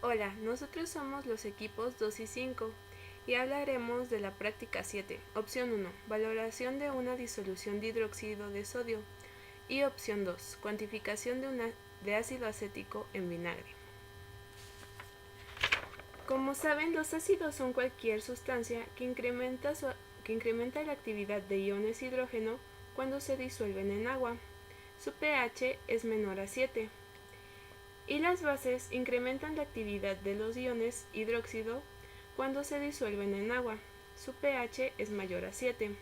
Hola, nosotros somos los equipos 2 y 5 y hablaremos de la práctica 7. Opción 1. Valoración de una disolución de hidróxido de sodio. Y opción 2. Cuantificación de ácido acético en vinagre. Como saben, los ácidos son cualquier sustancia que incrementa la actividad de iones hidrógeno cuando se disuelven en agua. Su pH es menor a 7. Y las bases incrementan la actividad de los iones hidróxido cuando se disuelven en agua. Su pH es mayor a 7.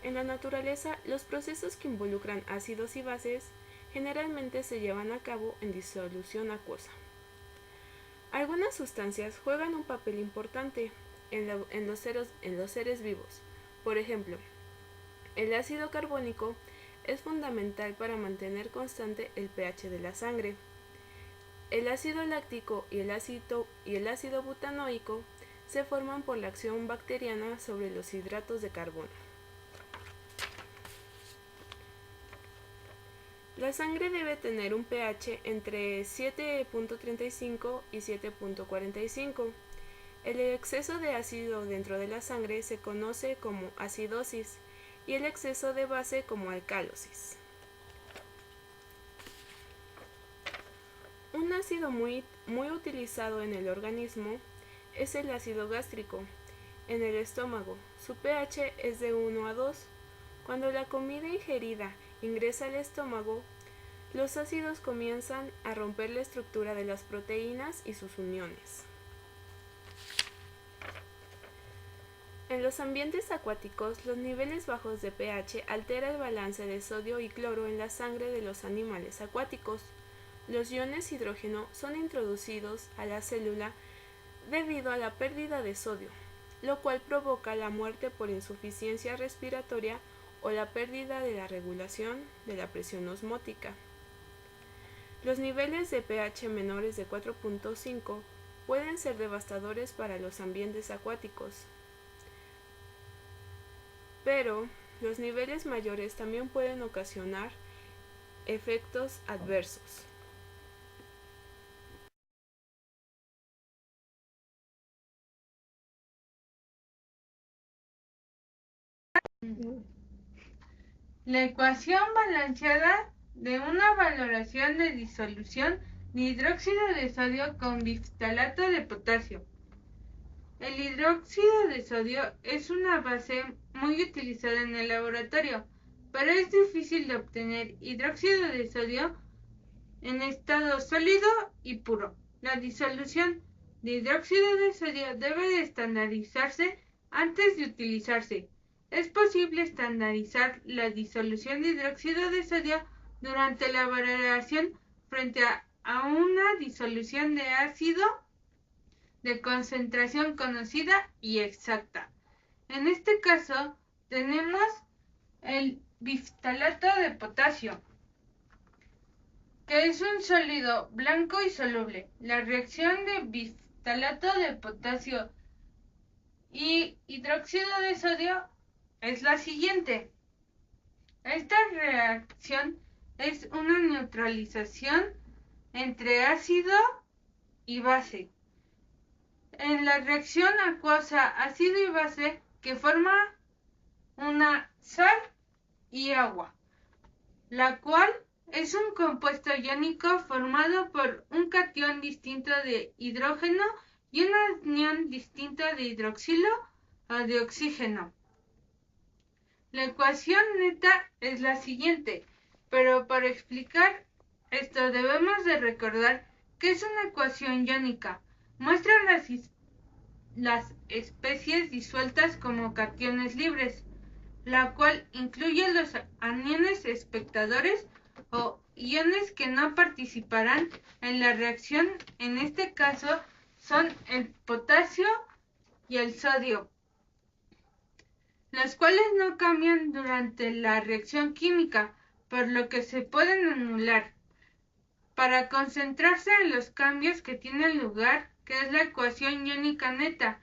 En la naturaleza, los procesos que involucran ácidos y bases generalmente se llevan a cabo en disolución acuosa. Algunas sustancias juegan un papel importante en los seres vivos. Por ejemplo, el ácido carbónico es fundamental para mantener constante el pH de la sangre. El ácido láctico y el ácido butanoico se forman por la acción bacteriana sobre los hidratos de carbono. La sangre debe tener un pH entre 7.35 y 7.45. El exceso de ácido dentro de la sangre se conoce como acidosis y el exceso de base como alcalosis. Un ácido muy utilizado en el organismo es el ácido gástrico. En el estómago, su pH es de 1 a 2. Cuando la comida ingerida ingresa al estómago, los ácidos comienzan a romper la estructura de las proteínas y sus uniones. En los ambientes acuáticos, los niveles bajos de pH alteran el balance de sodio y cloro en la sangre de los animales acuáticos. Los iones hidrógeno son introducidos a la célula debido a la pérdida de sodio, lo cual provoca la muerte por insuficiencia respiratoria o la pérdida de la regulación de la presión osmótica. Los niveles de pH menores de 4.5 pueden ser devastadores para los ambientes acuáticos, pero los niveles mayores también pueden ocasionar efectos adversos. La ecuación balanceada de una valoración de disolución de hidróxido de sodio con bifstalato de potasio. El hidróxido de sodio es una base muy utilizada en el laboratorio, pero es difícil de obtener hidróxido de sodio en estado sólido y puro. La disolución de hidróxido de sodio debe de estandarizarse antes de utilizarse. Es posible estandarizar la disolución de hidróxido de sodio durante la valoración frente a una disolución de ácido de concentración conocida y exacta. En este caso, tenemos el bifstalato de potasio, que es un sólido blanco y soluble. La reacción de bifstalato de potasio y hidróxido de sodio es la siguiente. Esta reacción es una neutralización entre ácido y base. En la reacción acuosa ácido y base que forma una sal y agua, la cual es un compuesto iónico formado por un catión distinto de hidrógeno y una anión distinta de hidroxilo o de oxígeno. La ecuación neta es la siguiente, pero para explicar esto debemos de recordar que es una ecuación iónica. Muestra las especies disueltas como cationes libres, la cual incluye los aniones espectadores o iones que no participarán en la reacción. En este caso son el potasio y el sodio, los cuales no cambian durante la reacción química, por lo que se pueden anular, para concentrarse en los cambios que tienen lugar, que es la ecuación iónica neta,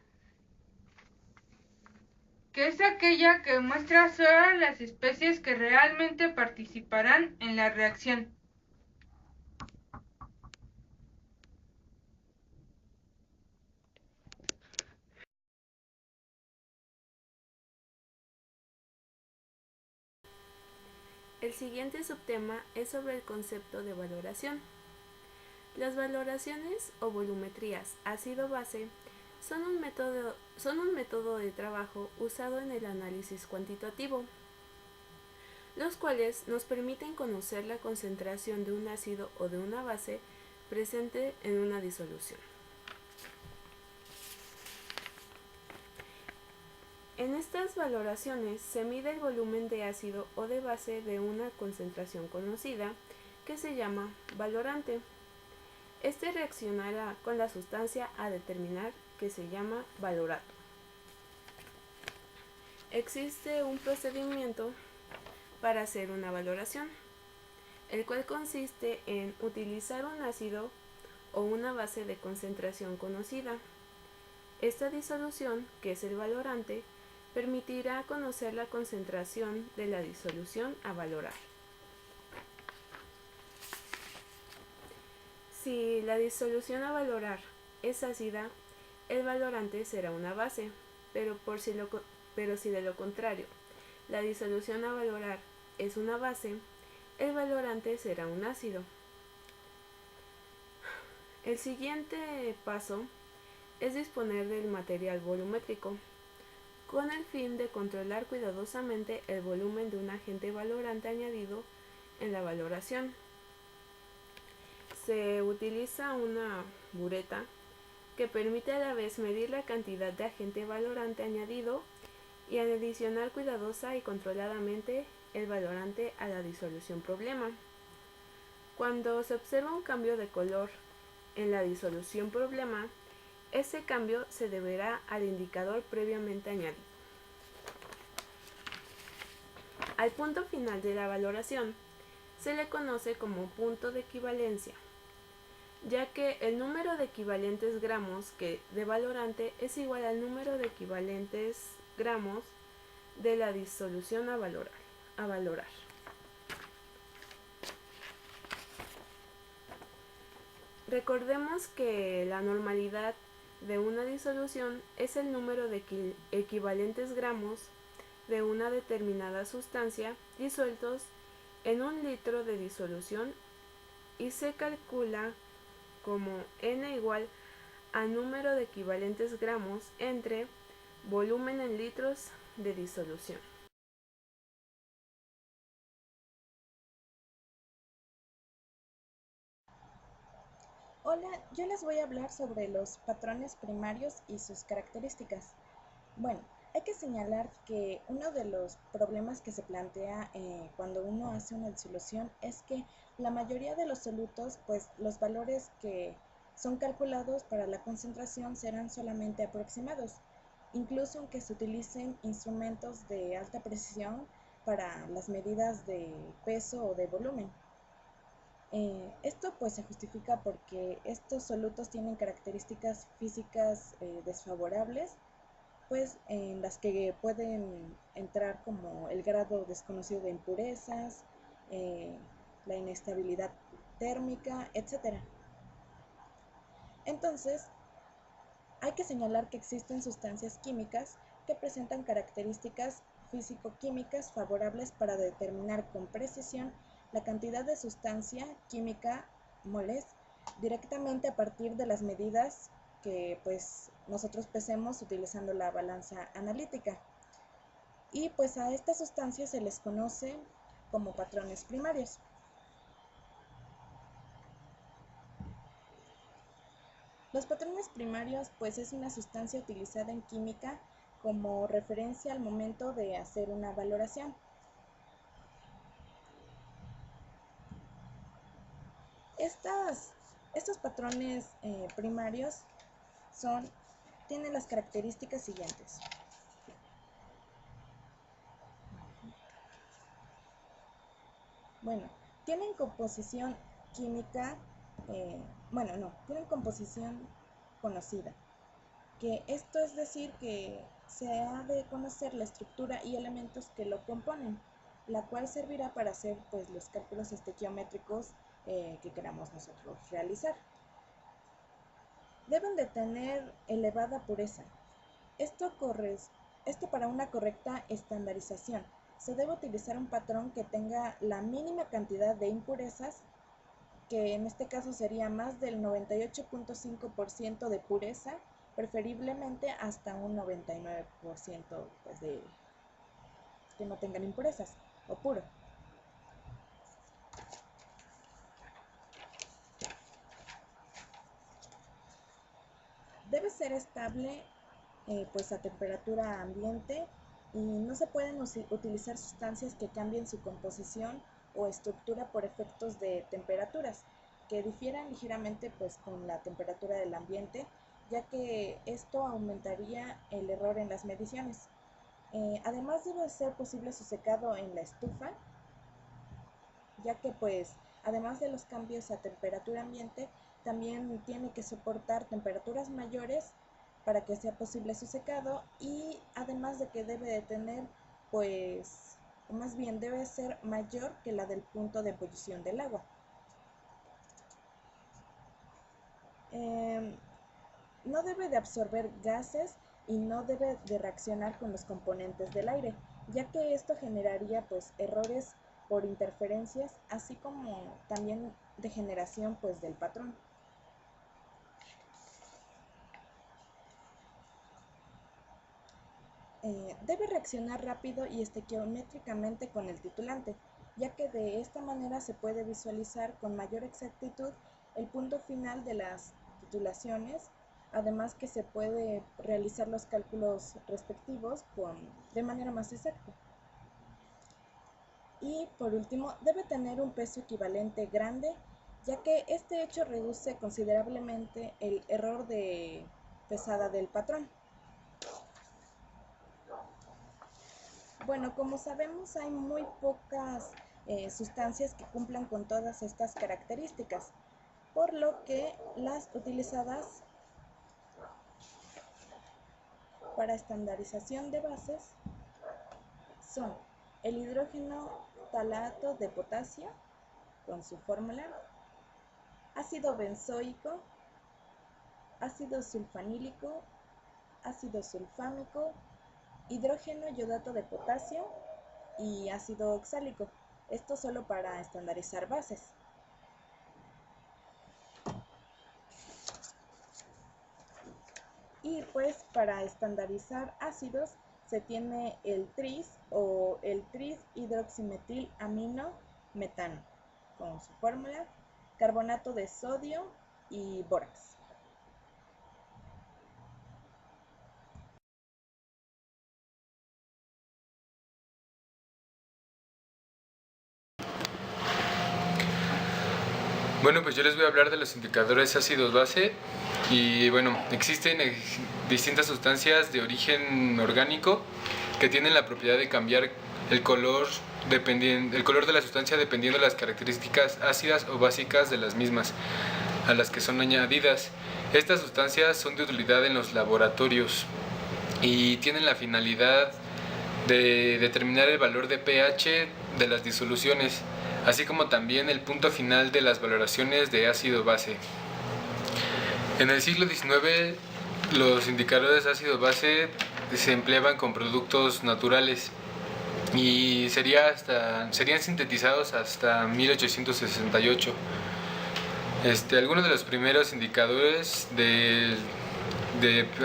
que es aquella que muestra solo las especies que realmente participarán en la reacción. El siguiente subtema es sobre el concepto de valoración. Las valoraciones o volumetrías ácido-base son un método de trabajo usado en el análisis cuantitativo, los cuales nos permiten conocer la concentración de un ácido o de una base presente en una disolución. En estas valoraciones se mide el volumen de ácido o de base de una concentración conocida, que se llama valorante. Este reaccionará con la sustancia a determinar, que se llama valorato. Existe un procedimiento para hacer una valoración, el cual consiste en utilizar un ácido o una base de concentración conocida. Esta disolución, que es el valorante, permitirá conocer la concentración de la disolución a valorar. Si la disolución a valorar es ácida, el valorante será una base, pero si de lo contrario la disolución a valorar es una base, el valorante será un ácido. El siguiente paso es disponer del material volumétrico, con el fin de controlar cuidadosamente el volumen de un agente valorante añadido en la valoración. Se utiliza una bureta que permite a la vez medir la cantidad de agente valorante añadido y adicionar cuidadosa y controladamente el valorante a la disolución problema. Cuando se observa un cambio de color en la disolución problema, ese cambio se deberá al indicador previamente añadido. Al punto final de la valoración se le conoce como punto de equivalencia, ya que el número de equivalentes gramos de valorante es igual al número de equivalentes gramos de la disolución a valorar. Recordemos que la normalidad de una disolución es el número de equivalentes gramos de una determinada sustancia disueltos en un litro de disolución y se calcula como n igual a número de equivalentes gramos entre volumen en litros de disolución. Hola, yo les voy a hablar sobre los patrones primarios y sus características. Bueno, hay que señalar que uno de los problemas que se plantea cuando uno hace una disolución es que la mayoría de los solutos, pues los valores que son calculados para la concentración serán solamente aproximados, incluso aunque se utilicen instrumentos de alta precisión para las medidas de peso o de volumen. Esto pues se justifica porque estos solutos tienen características físicas desfavorables, pues en las que pueden entrar como el grado desconocido de impurezas, la inestabilidad térmica, etc. Entonces, hay que señalar que existen sustancias químicas que presentan características físico-químicas favorables para determinar con precisión la cantidad de sustancia química moles directamente a partir de las medidas que pues nosotros pesemos utilizando la balanza analítica. Y pues a estas sustancias se les conoce como patrones primarios. Los patrones primarios pues es una sustancia utilizada en química como referencia al momento de hacer una valoración. Estos patrones primarios tienen las características siguientes. Bueno, tienen composición química, tienen composición conocida. Que esto es decir que se ha de conocer la estructura y elementos que lo componen, la cual servirá para hacer pues los cálculos estequiométricos que queramos nosotros realizar. Deben de tener elevada pureza. Esto para una correcta estandarización, se debe utilizar un patrón que tenga la mínima cantidad de impurezas, que en este caso sería más del 98.5% de pureza, preferiblemente hasta un 99% pues, de que no tengan impurezas o puro. Debe ser estable pues a temperatura ambiente y no se pueden utilizar sustancias que cambien su composición o estructura por efectos de temperaturas que difieran ligeramente pues con la temperatura del ambiente, ya que esto aumentaría el error en las mediciones. Además debe ser posible su secado en la estufa, ya que pues además de los cambios a temperatura ambiente, también tiene que soportar temperaturas mayores para que sea posible su secado, y además de que debe de tener pues, o más bien debe ser mayor que la del punto de ebullición del agua. No debe de absorber gases y no debe de reaccionar con los componentes del aire, ya que esto generaría pues errores por interferencias, así como también de generación pues del patrón. Debe reaccionar rápido y estequiométricamente con el titulante, ya que de esta manera se puede visualizar con mayor exactitud el punto final de las titulaciones, además que se puede realizar los cálculos respectivos de manera más exacta. Y por último, debe tener un peso equivalente grande, ya que este hecho reduce considerablemente el error de pesada del patrón. Bueno, como sabemos, hay muy pocas sustancias que cumplan con todas estas características, por lo que las utilizadas para estandarización de bases son el hidrógeno talato de potasio, con su fórmula, ácido benzoico, ácido sulfanílico, ácido sulfámico, hidrógeno iodato de potasio y ácido oxálico. Esto solo para estandarizar bases. Y pues para estandarizar ácidos se tiene el tris o el tris-hidroximetilamino metano, con su fórmula, carbonato de sodio y bórax. Bueno, pues yo les voy a hablar de los indicadores ácidos-base y bueno, existen distintas sustancias de origen orgánico que tienen la propiedad de cambiar el color de la sustancia dependiendo de las características ácidas o básicas de las mismas a las que son añadidas. Estas sustancias son de utilidad en los laboratorios y tienen la finalidad de determinar el valor de pH de las disoluciones, así como también el punto final de las valoraciones de ácido-base. En el siglo XIX, los indicadores ácido-base se empleaban con productos naturales y serían sintetizados hasta 1868. Algunos de los primeros indicadores de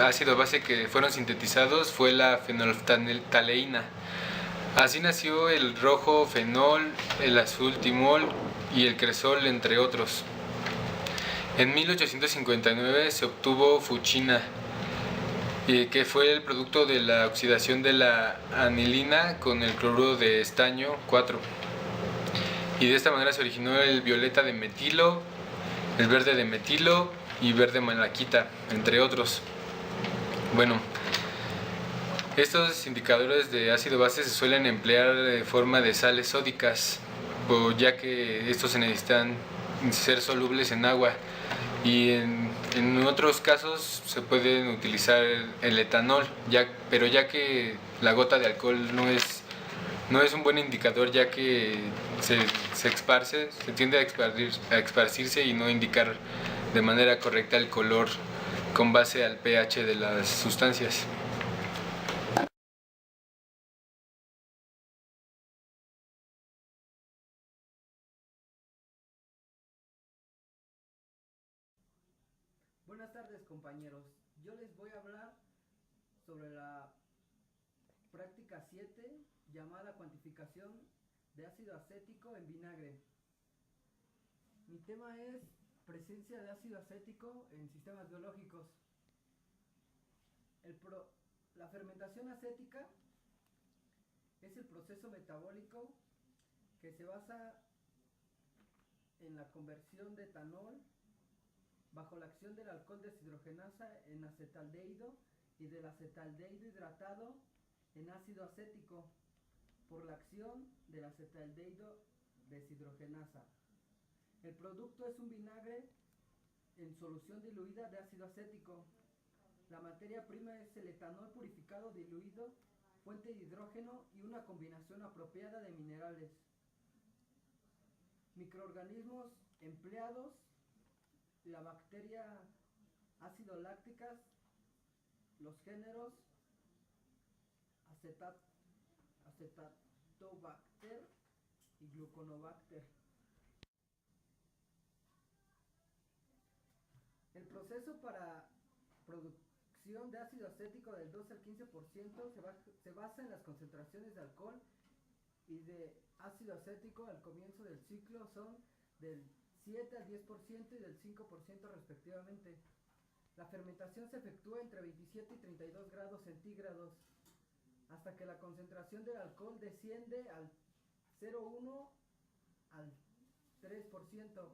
ácido-base que fueron sintetizados fue la fenolftaleína. Así nació el rojo fenol, el azul timol y el cresol, entre otros. En 1859 se obtuvo fuchina, que fue el producto de la oxidación de la anilina con el cloruro de estaño 4. Y de esta manera se originó el violeta de metilo, el verde de metilo y verde malaquita, entre otros. Bueno, estos indicadores de ácido-base se suelen emplear de forma de sales sódicas, ya que estos se necesitan ser solubles en agua, y en otros casos se pueden utilizar el etanol, pero ya que la gota de alcohol no es un buen indicador, ya que se tiende a esparcirse y no indicar de manera correcta el color con base al pH de las sustancias. Buenas tardes, compañeros. Yo les voy a hablar sobre la práctica 7 llamada cuantificación de ácido acético en vinagre. Mi tema es presencia de ácido acético en sistemas biológicos. La fermentación acética es el proceso metabólico que se basa en la conversión de etanol bajo la acción del alcohol deshidrogenasa en acetaldehído y del acetaldehído hidratado en ácido acético por la acción del acetaldehído deshidrogenasa. El producto es un vinagre en solución diluida de ácido acético. La materia prima es el etanol purificado diluido, fuente de hidrógeno y una combinación apropiada de minerales. Microorganismos empleados: la bacteria ácido lácticas, los géneros Acetobacter y Gluconobacter. El proceso para producción de ácido acético del 12 al 15% se basa en las concentraciones de alcohol y de ácido acético al comienzo del ciclo son del 7 al 10% y del 5% respectivamente. La fermentación se efectúa entre 27 y 32 grados centígrados hasta que la concentración del alcohol desciende al 0,1 al 3%,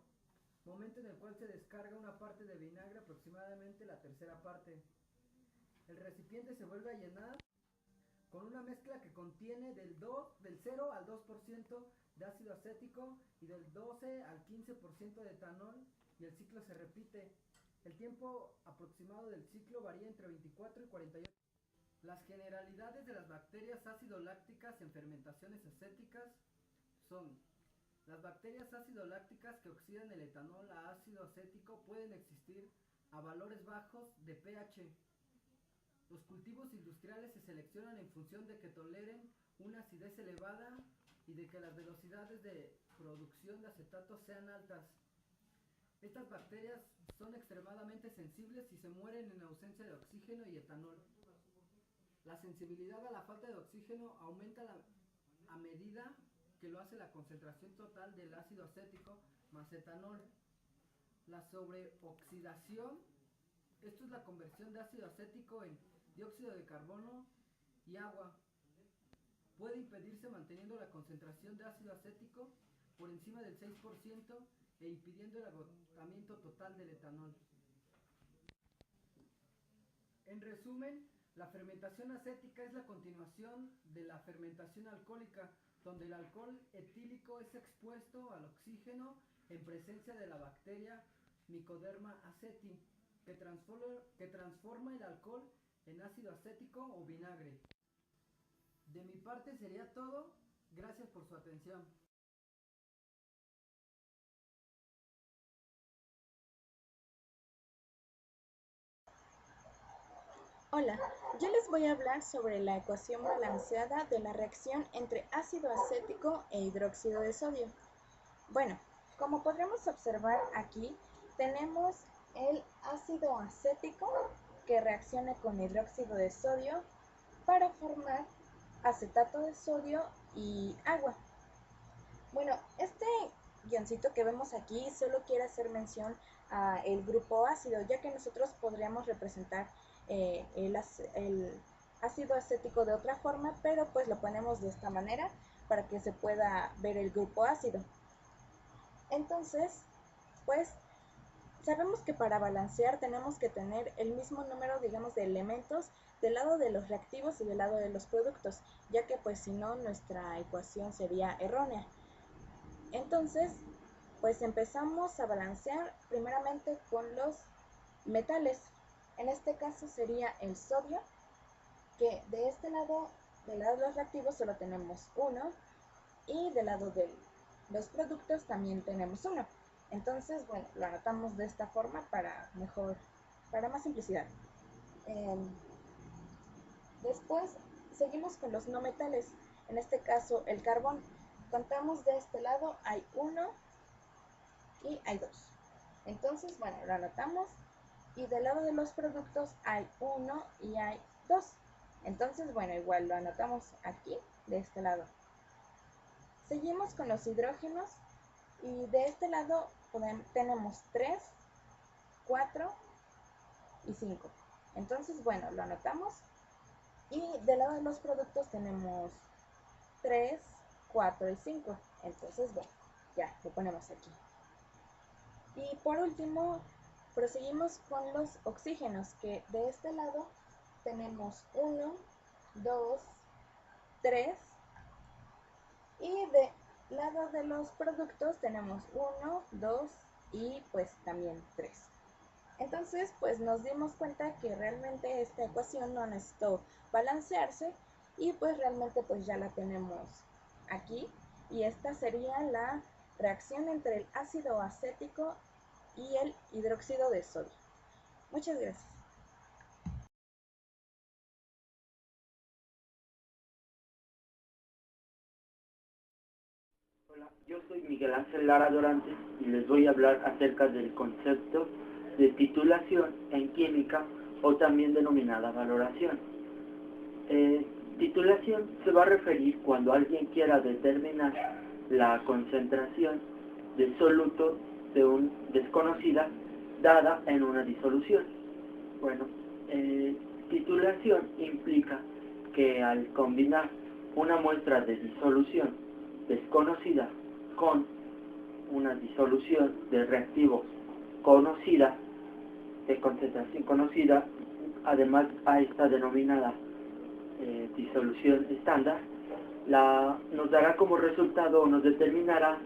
momento en el cual se descarga una parte de vinagre, aproximadamente la tercera parte. El recipiente se vuelve a llenar con una mezcla que contiene del 0 al 2% de ácido acético y del 12 al 15% de etanol, y el ciclo se repite. El tiempo aproximado del ciclo varía entre 24 y 48. Las generalidades de las bacterias ácido-lácticas en fermentaciones acéticas son: las bacterias ácido-lácticas que oxidan el etanol a ácido acético pueden existir a valores bajos de pH. Los cultivos industriales se seleccionan en función de que toleren una acidez elevada y de que las velocidades de producción de acetatos sean altas. Estas bacterias son extremadamente sensibles y se mueren en ausencia de oxígeno y etanol. La sensibilidad a la falta de oxígeno aumenta a medida que lo hace la concentración total del ácido acético más etanol. La sobreoxidación, esto es la conversión de ácido acético en dióxido de carbono y agua, puede impedirse manteniendo la concentración de ácido acético por encima del 6% e impidiendo el agotamiento total del etanol. En resumen, la fermentación acética es la continuación de la fermentación alcohólica, donde el alcohol etílico es expuesto al oxígeno en presencia de la bacteria Mycoderma aceti, que transforma el alcohol en ácido acético o vinagre. De mi parte sería todo. Gracias por su atención. Hola, yo les voy a hablar sobre la ecuación balanceada de la reacción entre ácido acético e hidróxido de sodio. Bueno, como podremos observar aquí, tenemos el ácido acético que reacciona con hidróxido de sodio para formar acetato de sodio y agua. Bueno, este guioncito que vemos aquí solo quiere hacer mención a el grupo ácido, ya que nosotros podríamos representar el ácido acético de otra forma, pero pues lo ponemos de esta manera para que se pueda ver el grupo ácido. Entonces, pues sabemos que para balancear tenemos que tener el mismo número, digamos, de elementos del lado de los reactivos y del lado de los productos, ya que pues si no nuestra ecuación sería errónea. Entonces, pues empezamos a balancear primeramente con los metales. En este caso sería el sodio, que de este lado, del lado de los reactivos solo tenemos uno, y del lado de los productos también tenemos uno. Entonces, bueno, lo anotamos de esta forma para más simplicidad. Después seguimos con los no metales, en este caso el carbón. Contamos de este lado, hay uno y hay dos. Entonces, bueno, lo anotamos y del lado de los productos hay 1 y hay 2. Entonces, bueno, igual lo anotamos aquí, de este lado. Seguimos con los hidrógenos y de este lado tenemos 3, 4 y 5. Entonces, bueno, lo anotamos. Y del lado de los productos tenemos 3, 4 y 5. Entonces, bueno, ya lo ponemos aquí. Y por último, proseguimos con los oxígenos, que de este lado tenemos 1, 2, 3. Y del lado de los productos tenemos 1, 2 y pues también 3. Entonces, pues nos dimos cuenta que realmente esta ecuación no necesitó balancearse y pues realmente pues ya la tenemos aquí. Y esta sería la reacción entre el ácido acético y el hidróxido de sodio. Muchas gracias. Hola, yo soy Miguel Ángel Lara Dorantes y les voy a hablar acerca del concepto de titulación en química o también denominada valoración. Titulación se va a referir cuando alguien quiera determinar la concentración de soluto de una desconocida dada en una disolución. Bueno, titulación implica que al combinar una muestra de disolución desconocida con una disolución de reactivo conocida, de concentración conocida, además a esta denominada disolución estándar, nos dará como resultado o nos determinará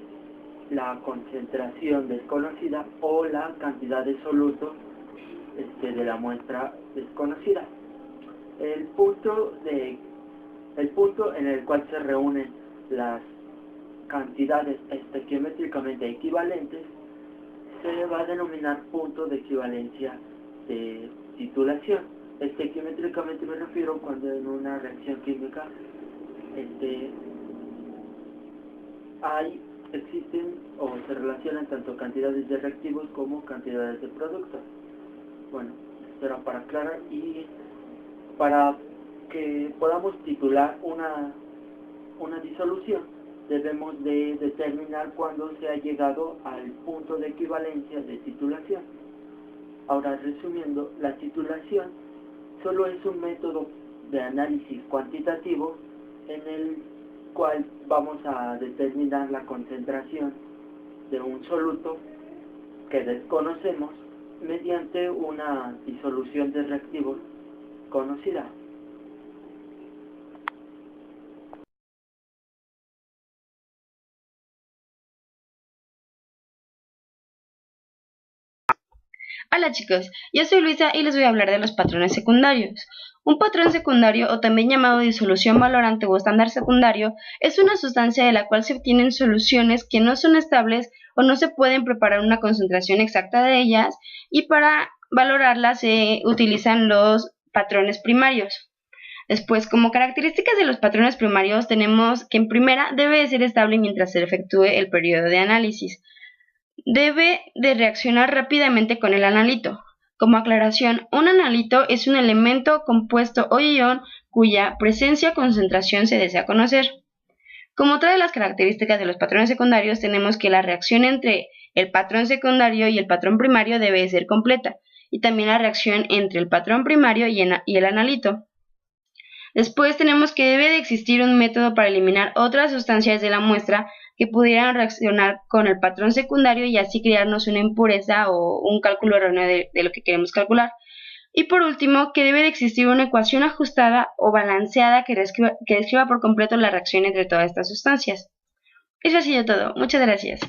la concentración desconocida o la cantidad de soluto de la muestra desconocida. El punto en el cual se reúnen las cantidades estequiométricamente equivalentes se va a denominar punto de equivalencia de titulación. Estequiométricamente me refiero cuando en una reacción química existen o se relacionan tanto cantidades de reactivos como cantidades de productos. Bueno, esto era para aclarar, y para que podamos titular una disolución debemos de determinar cuándo se ha llegado al punto de equivalencia de titulación. Ahora, resumiendo, la titulación solo es un método de análisis cuantitativo en el cual vamos a determinar la concentración de un soluto que desconocemos mediante una disolución de reactivos conocida. Hola chicos, yo soy Luisa y les voy a hablar de los patrones secundarios. Un patrón secundario, o también llamado disolución valorante o estándar secundario, es una sustancia de la cual se obtienen soluciones que no son estables o no se pueden preparar una concentración exacta de ellas, y para valorarlas se utilizan los patrones primarios. Después, como características de los patrones primarios, tenemos que en primera debe de ser estable mientras se efectúe el periodo de análisis. Debe de reaccionar rápidamente con el analito. Como aclaración, un analito es un elemento, compuesto o ion cuya presencia o concentración se desea conocer. Como otra de las características de los patrones secundarios, tenemos que la reacción entre el patrón secundario y el patrón primario debe de ser completa, y también la reacción entre el patrón primario y el analito. Después tenemos que debe de existir un método para eliminar otras sustancias de la muestra que pudieran reaccionar con el patrón secundario y así crearnos una impureza o un cálculo erróneo de lo que queremos calcular. Y por último, que debe de existir una ecuación ajustada o balanceada que describa por completo la reacción entre todas estas sustancias. Eso ha sido todo. Muchas gracias.